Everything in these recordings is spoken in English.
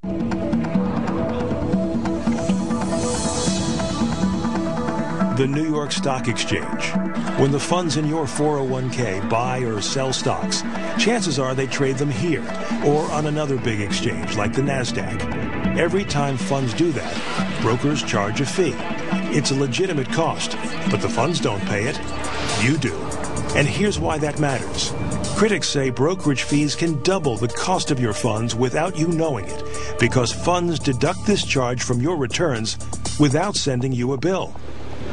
The New York Stock Exchange. When the funds in your 401k buy or sell stocks, chances are they trade them here or on another big exchange like the NASDAQ. Every time funds do that, brokers charge a fee. It's a legitimate cost, but the funds don't pay it. You do. And here's why that matters. Critics say brokerage fees can double the cost of your funds without you knowing it, because funds deduct this charge from your returns without sending you a bill.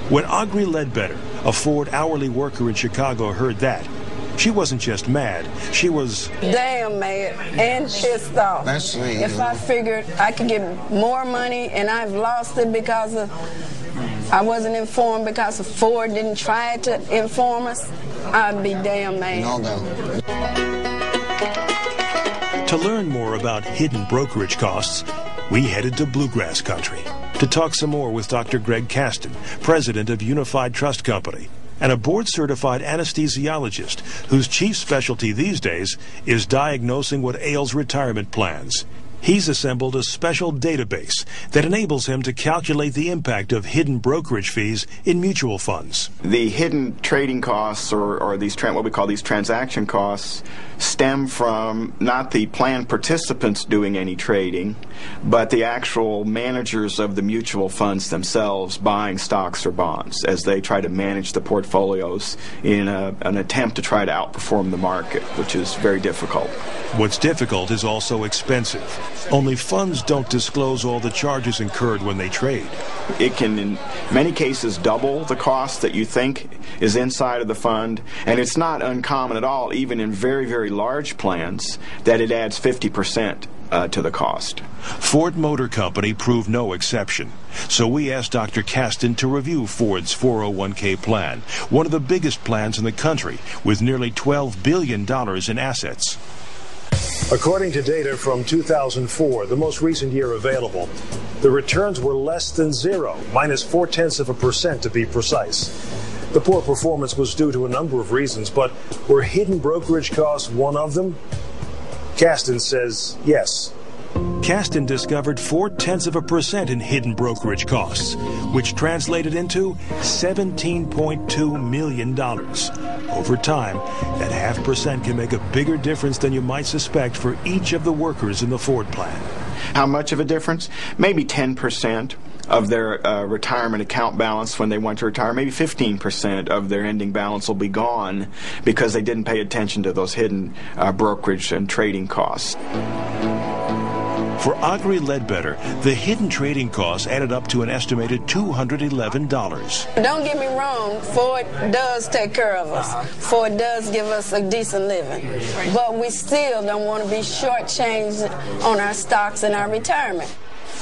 When Audrey Ledbetter, a Ford hourly worker in Chicago, heard that, she wasn't just mad, she was damn mad and pissed off. That's sweet. If I figured I could get more money and I've lost it because I wasn't informed because Ford didn't try to inform us, I'd be damn mad. No. To learn more about hidden brokerage costs, we headed to Bluegrass Country to talk some more with Dr. Greg Caston, president of Unified Trust Company, and a board-certified anesthesiologist whose chief specialty these days is diagnosing what ails retirement plans. He's assembled a special database that enables him to calculate the impact of hidden brokerage fees in mutual funds. The hidden trading costs, or these what we call these transaction costs, stem from not the plan participants doing any trading, but the actual managers of the mutual funds themselves buying stocks or bonds as they try to manage the portfolios in an attempt to try to outperform the market, which is very difficult. What's difficult is also expensive. Only funds don't disclose all the charges incurred when they trade. It can, in many cases, double the cost that you think is inside of the fund, and it's not uncommon at all, even in very, very large plans, that it adds 50% to the cost. Ford Motor Company proved no exception. So we asked Dr. Caston to review Ford's 401k plan, one of the biggest plans in the country, with nearly $12 billion in assets. According to data from 2004, the most recent year available, the returns were less than zero, minus 0.4% to be precise. The poor performance was due to a number of reasons, but were hidden brokerage costs one of them? Caston says yes. Caston discovered 0.4% in hidden brokerage costs, which translated into $17.2 million. Over time, that 0.5% can make a bigger difference than you might suspect for each of the workers in the Ford plan. How much of a difference? Maybe 10% of their retirement account balance when they want to retire. Maybe 15% of their ending balance will be gone because they didn't pay attention to those hidden brokerage and trading costs. For Audrey Ledbetter, the hidden trading costs added up to an estimated $211. Don't get me wrong, Ford does take care of us. Ford does give us a decent living. But we still don't want to be shortchanged on our stocks and our retirement.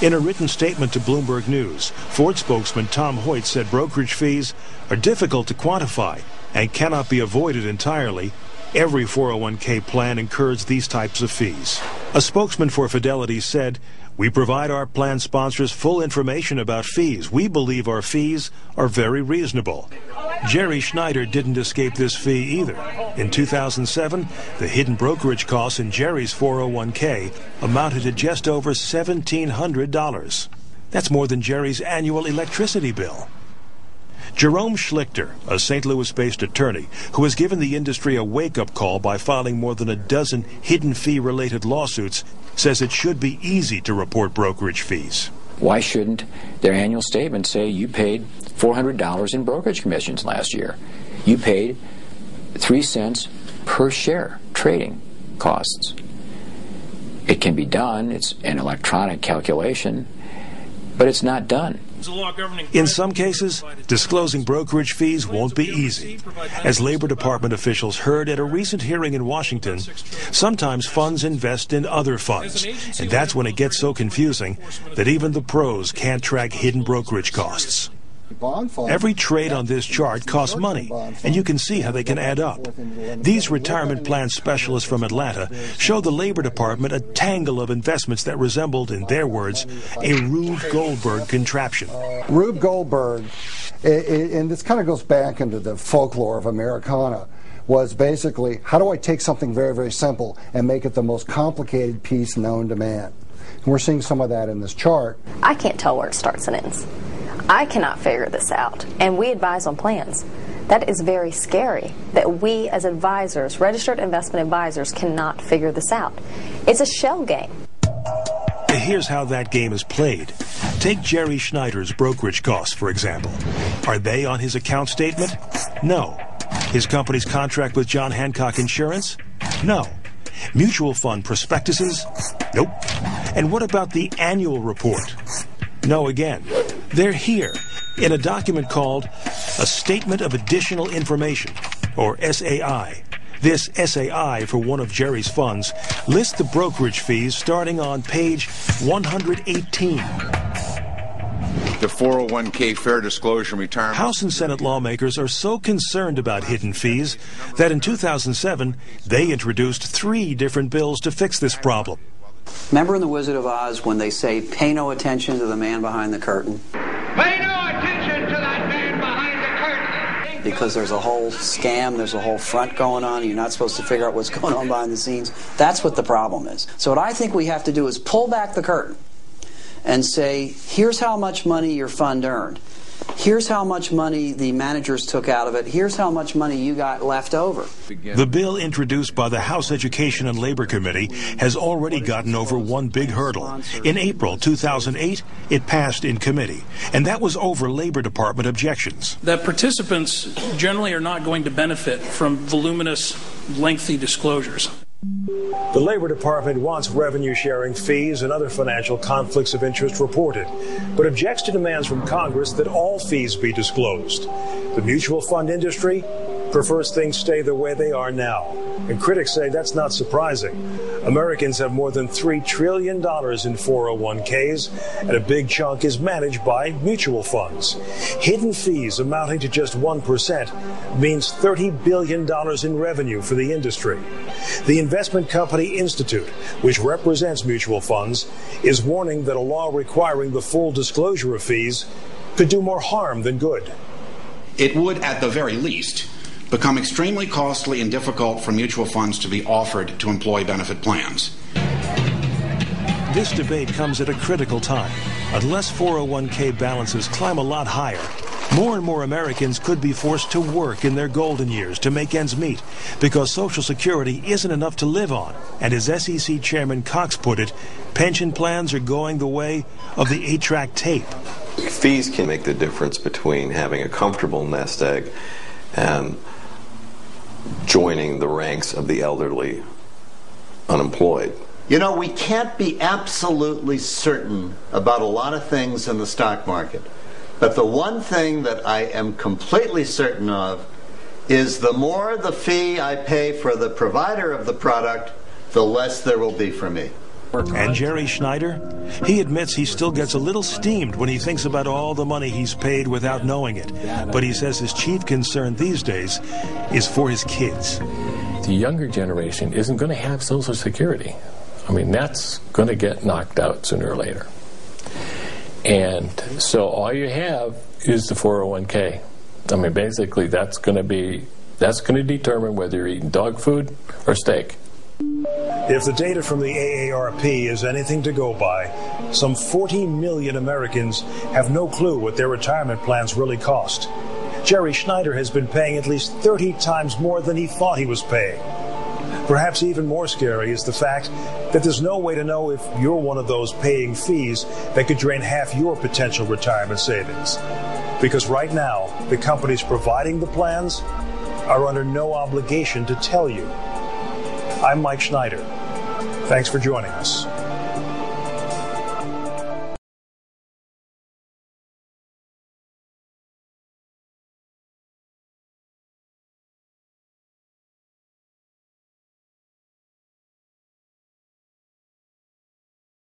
In a written statement to Bloomberg News, Ford spokesman Tom Hoyt said brokerage fees are difficult to quantify and cannot be avoided entirely. Every 401k plan incurs these types of fees. A spokesman for Fidelity said, "We provide our plan sponsors full information about fees. We believe our fees are very reasonable." Jerry Schneider didn't escape this fee either. In 2007, the hidden brokerage costs in Jerry's 401k amounted to just over $1,700. That's more than Jerry's annual electricity bill. Jerome Schlichter, a St. Louis-based attorney who has given the industry a wake-up call by filing more than a dozen hidden fee-related lawsuits, says it should be easy to report brokerage fees. Why shouldn't their annual statement say you paid $400 in brokerage commissions last year? You paid 3 cents per share trading costs. It can be done. It's an electronic calculation, but it's not done. In some cases, disclosing brokerage fees won't be easy. As Labor Department officials heard at a recent hearing in Washington, sometimes funds invest in other funds, and that's when it gets so confusing that even the pros can't track hidden brokerage costs. Every trade on this chart costs money, and you can see how they can add up. These retirement plan specialists from Atlanta show the Labor Department a tangle of investments that resembled, in their words, a Rube Goldberg contraption. Rube Goldberg, and this kind of goes back into the folklore of Americana, was basically, how do I take something very, very simple and make it the most complicated piece known to man? And we're seeing some of that in this chart. I can't tell where it starts and ends. I cannot figure this out, and we advise on plans. That is very scary that we as advisors, registered investment advisors, cannot figure this out. It's a shell game. Here's how that game is played. Take Jerry Schneider's brokerage costs, for example. Are they on his account statement? No. His company's contract with John Hancock Insurance? No. Mutual fund prospectuses? Nope. And what about the annual report? No again. They're here in a document called a Statement of Additional Information, or SAI. This SAI for one of Jerry's funds lists the brokerage fees starting on page 118. The 401k fair disclosure retirement. House and Senate lawmakers are so concerned about hidden fees that in 2007 they introduced 3 different bills to fix this problem. Remember in The Wizard of Oz when they say, pay no attention to the man behind the curtain? Pay no attention to that man behind the curtain! Because there's a whole scam, there's a whole front going on, and you're not supposed to figure out what's going on behind the scenes. That's what the problem is. So what I think we have to do is pull back the curtain and say, here's how much money your fund earned. Here's how much money the managers took out of it. Here's how much money you got left over. The bill introduced by the House Education and Labor Committee has already gotten over one big hurdle. In April 2008, it passed in committee, and that was over Labor Department objections. That participants generally are not going to benefit from voluminous, lengthy disclosures. The Labor Department wants revenue-sharing fees and other financial conflicts of interest reported, but objects to demands from Congress that all fees be disclosed. The mutual fund industry prefers things stay the way they are now, and critics say that's not surprising. Americans have more than $3 trillion in 401ks, and a big chunk is managed by mutual funds. Hidden fees amounting to just 1% means $30 billion in revenue for the industry. The investment company Institute, which represents mutual funds, is warning that a law requiring the full disclosure of fees could do more harm than good. It would, at the very least, become extremely costly and difficult for mutual funds to be offered to employee benefit plans. This debate comes at a critical time. Unless 401k balances climb a lot higher, more and more Americans could be forced to work in their golden years to make ends meet because Social Security isn't enough to live on. And as SEC Chairman Cox put it, pension plans are going the way of the 8-track tape. Fees can make the difference between having a comfortable nest egg and joining the ranks of the elderly unemployed. You know, we can't be absolutely certain about a lot of things in the stock market. But the one thing that I am completely certain of is the more the fee I pay for the provider of the product, the less there will be for me. And Jerry Schneider? He admits he still gets a little steamed when he thinks about all the money he's paid without knowing it. But he says his chief concern these days is for his kids. The younger generation isn't going to have Social Security. I mean, that's going to get knocked out sooner or later. And so all you have is the 401k. I mean, basically that's going to determine whether you're eating dog food or steak. If the data from the AARP is anything to go by, some 40 million Americans have no clue what their retirement plans really cost. Jerry Schneider has been paying at least 30 times more than he thought he was paying. Perhaps even more scary is the fact that there's no way to know if you're one of those paying fees that could drain half your potential retirement savings. Because right now, the companies providing the plans are under no obligation to tell you. I'm Mike Schneider. Thanks for joining us.